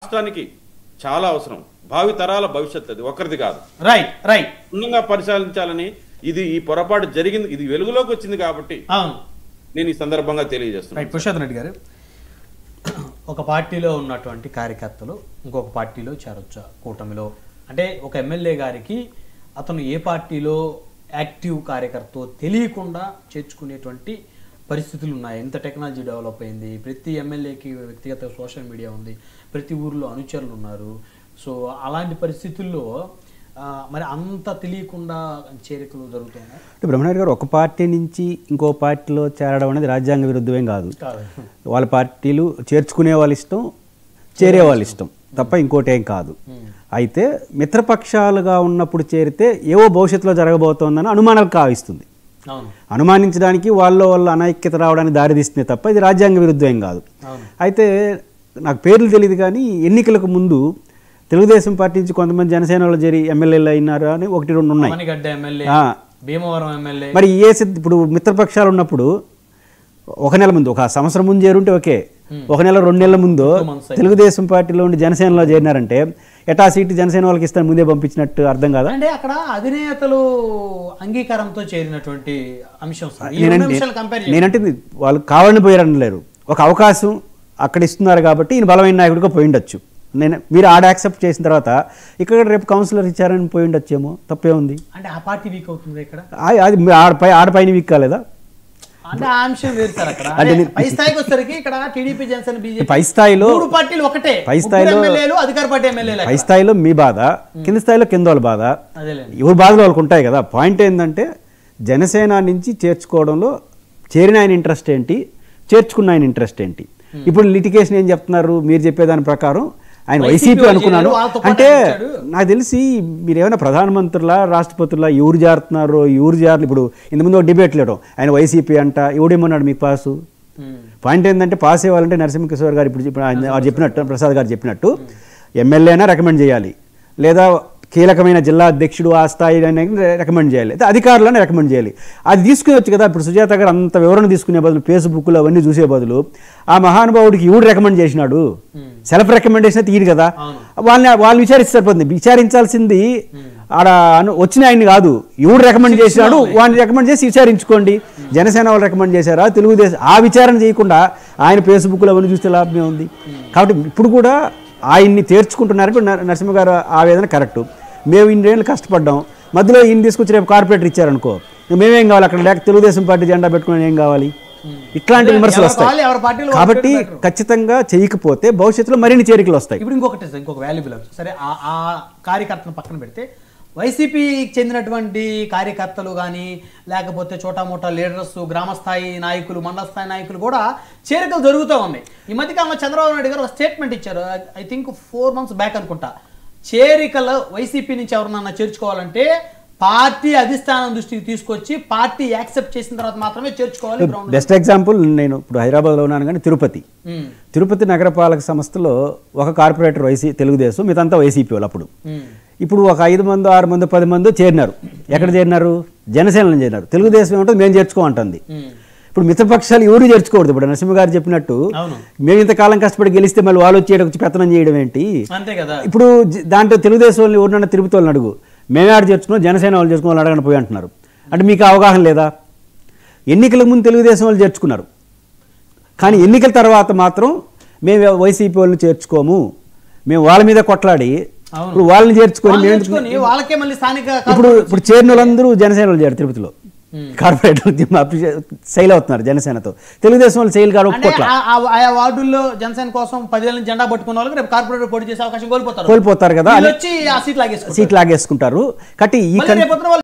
రాష్ట్రానికి చాలా అవసరం. భావి తరాల భవిష్యత్తు అది ఒకరిది కాదు. రైట్ రైట్ క్షుణ్ణంగా పరిశీలించాలని ఈ పొరపాటు జరిగింది, ఇది వెలుగులోకి వచ్చింది కాబట్టి నేను ఈ సందర్భంగా తెలియజేస్తున్నాను. పురుషోత్తమ్ రెడ్డి గారు, ఒక పార్టీలో ఉన్నటువంటి కార్యకర్తలు ఇంకొక పార్టీలో చేరొచ్చా కూటమిలో? అంటే ఒక ఎమ్మెల్యే గారికి అతను ఏ పార్టీలో యాక్టివ్ కార్యకర్త తెలియకుండా చేర్చుకునేటువంటి పరిస్థితులు ఉన్నాయి. ఎంత టెక్నాలజీ డెవలప్ అయింది, ప్రతి ఎమ్మెల్యేకి వ్యక్తిగత సోషల్ మీడియా ఉంది, ప్రతి ఊర్లో అనుచరులు ఉన్నారు. సో అలాంటి పరిస్థితుల్లో మరి అంత తెలియకుండా చేరికలు జరుగుతున్నాయి. బ్రహ్మనాయుడు గారు, ఒక పార్టీ నుంచి ఇంకో పార్టీలో చేరడం అనేది రాజ్యాంగ విరుద్ధమేం కాదు. వాళ్ళ పార్టీలు చేర్చుకునే వాళ్ళ ఇష్టం, చేరే వాళ్ళ ఇష్టం తప్ప ఇంకోటి ఏం కాదు. అయితే మిత్రపక్షాలుగా ఉన్నప్పుడు చేరితే ఏవో భవిష్యత్తులో జరగబోతోందని అనుమానాలు కావిస్తుంది. అనుమానించడానికి వాళ్ళ అనైక్యత రావడానికి దారితీస్తుంది తప్ప ఇది రాజ్యాంగ విరుద్ధం ఏం కాదు. అయితే నాకు పేర్లు తెలియదు కానీ ఎన్నికలకు ముందు తెలుగుదేశం పార్టీ నుంచి కొంతమంది జనసేనలో చేరి ఎమ్మెల్యేలు అయినారు అని 1-2 ఉన్నాయి. మరి ఇప్పుడు మిత్రపక్షాలు ఉన్నప్పుడు ఒక నెల ముందు, ఒక సంవత్సరం ముందు చేరుంటే ఓకే, ఒక నెల 2 నెలల ముందు తెలుగుదేశం పార్టీలో ఉండి జనసేనలో చేరినారంటే ఎటా సీటు జనసేన వాళ్ళకి ఇస్తాను ముందే పంపించినట్టు అర్థం కాదా? అంటే అక్కడ అధినేతలు అంగీకారంతో చేరినటువంటి అంశం. నేనంటే వాళ్ళు కావాలని పోయారనలేరు, ఒక అవకాశం అక్కడ ఇస్తున్నారు కాబట్టి ఈయన బలమైన నాయకుడిగా పోయి ఉండొచ్చు. మీరు ఆడ యాక్సెప్ట్ చేసిన తర్వాత ఇక్కడ రేపు కౌన్సిలర్ ఇచ్చారని పోయి ఉండొచ్చేమో, తప్పే ఉంది. అంటే ఆ పార్టీ వీక్ అవుతుంది ఇక్కడ, అది ఆడపైన వీక్ కాలేదా? అంటే ఆ అంశం వేరు సార్. అక్కడ పై స్థాయికి వచ్చేసరికి ఇక్కడ టీడీపీ, జనసేన, బీజేపీ పై స్థాయిలో 3 పార్టీలు ఒకటే. పై స్థాయిలో అధికార పార్టీ ఎమ్మెల్యేలు, పై స్థాయిలో మీ బాధ, కింద స్థాయిలో కింద వాళ్ళ బాధ, ఎవరి బాధలు వాళ్ళకు ఉంటాయి కదా. పాయింట్ ఏంటంటే జనసేన నుంచి చేర్చుకోవడంలో చేరిన ఆయన ఇంట్రెస్ట్ ఏంటి, చేర్చుకున్న ఆయన ఇంట్రెస్ట్ ఏంటి? ఇప్పుడు లిటిగేషన్ ఏం చెప్తున్నారు? మీరు చెప్పేదాని ప్రకారం ఆయన వైసీపీ అనుకున్నాను అంటే నాకు తెలిసి మీరు ఏమైనా ప్రధానమంత్రులా రాష్ట్రపతులా ఎవరు జారుతున్నారు, ఎవరు జారు? ఇప్పుడు ఇంతకుముందు ఒక డిబేట్ లేడం, ఆయన వైసీపీ అంట, ఎవడేమన్నాడు మీకు పాసు? పాయింట్ ఏంటంటే పాస్ అవ్వాలంటే నరసింహకిషోర్ గారు ఇప్పుడు ఆయన చెప్పినట్టు, ప్రసాద్ గారు చెప్పినట్టు ఎమ్మెల్యేనా రికమెండ్ చేయాలి, లేదా కీలకమైన జిల్లా అధ్యక్షుడు ఆ స్థాయి రికమెండ్ చేయాలి, అయితే అధికారులను రికమెండ్ చేయాలి. అది తీసుకునేవచ్చు కదా. ఇప్పుడు సుజాత గారు అంత వివరణ తీసుకునే బదులు, ఫేస్బుక్లో అవన్నీ చూసే బదులు ఆ మహానుభావుడికి ఎవడు రికమెండ్ చేసినాడు, సెల్ఫ్ రికమెండేషన్ అయితే ఈడు కదా, వాళ్ళు విచారిస్తారు. పోతుంది విచారించాల్సింది ఆడ వచ్చిన ఆయన్ని కాదు, ఎవడు రికమెండ్ చేసినాడు వాడిని రికమెండ్ చేసి విచారించుకోండి. జనసేన వాళ్ళు రికమెండ్ చేశారా, తెలుగుదేశం, ఆ విచారణ చేయకుండా ఆయన ఫేస్బుక్లో అవన్నీ చూస్తే లాభమే ఉంది. కాబట్టి ఇప్పుడు కూడా ఆయన్ని చేర్చుకుంటున్నారు. నరసింహ గారు ఆవేదన కరెక్టు. మేము 2 ఏళ్ళు కష్టపడ్డాం, మధ్యలో ఈయన తీసుకొచ్చి రేపు కార్పొరేటర్ ఇచ్చారనుకో, మేమేం కావాలి అక్కడ, లేక తెలుగుదేశం పార్టీ జెండా పెట్టుకుని ఏం కావాలి? ఇట్లాంటి విమర్శలు వస్తాయి. కాబట్టి ఖచ్చితంగా చేయకపోతే భవిష్యత్తులో మరిన్ని చేరికలు వస్తాయి. ఇప్పుడు ఇంకొక వాల్యుబుల్ సరే, ఆ కార్యకర్తను పక్కన పెడితే వైసీపీకి చెందినటువంటి కార్యకర్తలు కానీ, లేకపోతే చోటామోటా లీడర్స్, గ్రామస్థాయి నాయకులు, మండల స్థాయి నాయకులు కూడా చేరికలు జరుగుతూ ఉన్నాయి. ఈ మధ్యకాలంలో చంద్రబాబు నాయుడు గారు ఒక స్టేట్మెంట్ ఇచ్చారు, ఐ థింక్ 4 months బ్యాక్ అనుకుంటా. చేరికలు వైసీపీ నుంచి ఎవరినన్నా చేర్చుకోవాలంటే పార్టీ అధిష్టానం దృష్టికి తీసుకొచ్చి పార్టీ యాక్సెప్ట్ చేసిన తర్వాత మాత్రమే చేర్చుకోవాలి. బెస్ట్ ఎగ్జాంపుల్, నేను ఇప్పుడు హైదరాబాద్లో ఉన్నాను కానీ తిరుపతి నగరపాలక సంస్థలో ఒక కార్పొరేటర్ తెలుగుదేశం, మిగతా వైసీపీ వాళ్ళు. అప్పుడు ఇప్పుడు ఒక 5 మంది 6 మంది 10 మంది చేరినారు. ఎక్కడ చేరినారు? జనసేనలో చేరినారు. తెలుగుదేశం ఏమంటుంది మేము చేర్చుకోమంటుంది. ఇప్పుడు మిత్రపక్షాలు ఎవరు చేర్చుకోవద్దు. ఇప్పుడు నరసింహ గారు చెప్పినట్టు మేము ఇంతకాలం కష్టపడి గెలిస్తే మళ్ళీ వాళ్ళు వచ్చి పెత్తనం చేయడం ఏంటి? ఇప్పుడు దాంట్లో తెలుగుదేశం వాళ్ళు ఎవరినన్నా తిరుపతి వాళ్ళని అడుగు, మేమే ఆడ చేర్చుకున్నాం, జనసేన వాళ్ళు చేర్చుకుని అడగని పోయి అంటున్నారు. అంటే మీకు అవగాహన లేదా? ఎన్నికలకు ముందు తెలుగుదేశం వాళ్ళు చేర్చుకున్నారు, కానీ ఎన్నికల తర్వాత మాత్రం మేము వైసీపీ వాళ్ళని చేర్చుకోము, మేము వాళ్ళ మీద కొట్లాడి ఇప్పుడు వాళ్ళని చేర్చుకొని ఇప్పుడు చేరిన వాళ్ళందరూ జనసేన వాళ్ళు చేరు తిరుపతిలో కార్పొరేటర్ శైలి అవుతున్నారు జనసేనతో. తెలుగుదేశం వాళ్ళు శైలి కాదు, ఆయా వార్డుల్లో జనసేన కోసం 10 ఏళ్ళ జెండా పట్టుకున్న వాళ్ళకి రేపు కార్పొరేటర్ పోటీ చేసే అవకాశం కోల్పోతారు కదా, సీట్ లాగేసుకుంటారు. కాబట్టి